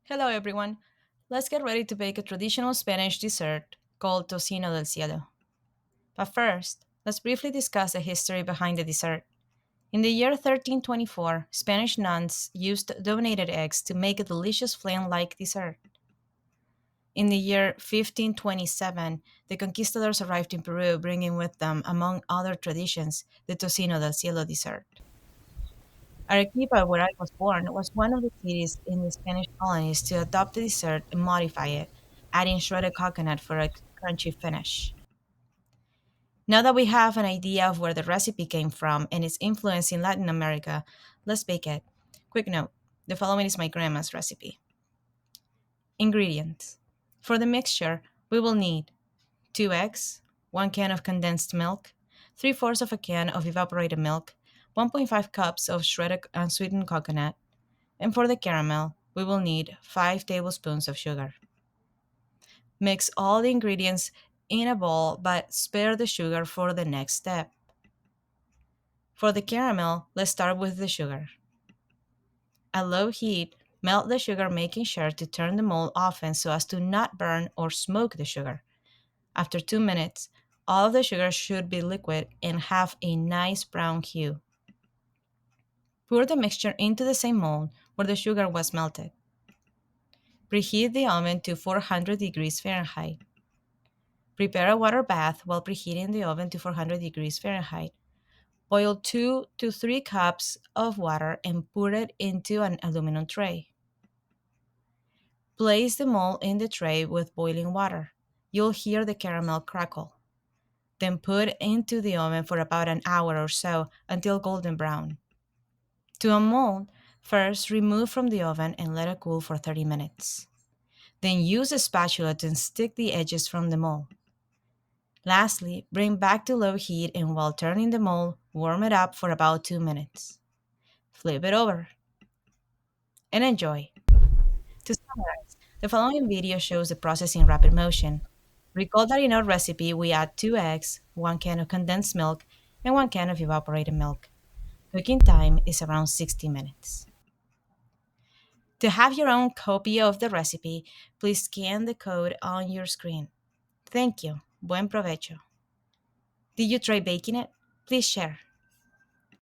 Hello, everyone. Let's get ready to bake a traditional Spanish dessert called Tocino del Cielo. But first, let's briefly discuss the history behind the dessert. In the year 1324, Spanish nuns used donated eggs to make a delicious flan like dessert. In the year 1527, the conquistadors arrived in Peru, bringing with them, among other traditions, the Tocino del Cielo dessert. Arequipa, where I was born, was one of the cities in the Spanish colonies to adopt the dessert and modify it, adding shredded coconut for a crunchy finish. Now that we have an idea of where the recipe came from and its influence in Latin America, let's bake it. Quick note, the following is my grandma's recipe. Ingredients. For the mixture, we will need 2 eggs, 1 can of condensed milk, 3/4 of a can of evaporated milk, 1.5 cups of shredded unsweetened coconut, and for the caramel, we will need 5 tablespoons of sugar. Mix all the ingredients in a bowl, but spare the sugar for the next step. For the caramel, let's start with the sugar. At low heat, melt the sugar, making sure to turn the mold often so as to not burn or smoke the sugar. After 2 minutes, all of the sugar should be liquid and have a nice brown hue. Pour the mixture into the same mold where the sugar was melted. Preheat the oven to 400 degrees Fahrenheit. Prepare a water bath while preheating the oven to 400 degrees Fahrenheit. Boil 2 to 3 cups of water and pour it into an aluminum tray. Place the mold in the tray with boiling water. You'll hear the caramel crackle. Then put into the oven for about an hour or so until golden brown. To unmold, first remove from the oven and let it cool for 30 minutes. Then use a spatula to stick the edges from the mold. Lastly, bring back to low heat and while turning the mold, warm it up for about 2 minutes. Flip it over and enjoy. To summarize, the following video shows the process in rapid motion. Recall that in our recipe we add 2 eggs, 1 can of condensed milk, and 1 can of evaporated milk. Cooking time is around 60 minutes. To have your own copy of the recipe, please scan the code on your screen. Thank you. Buen provecho. Did you try baking it? Please share.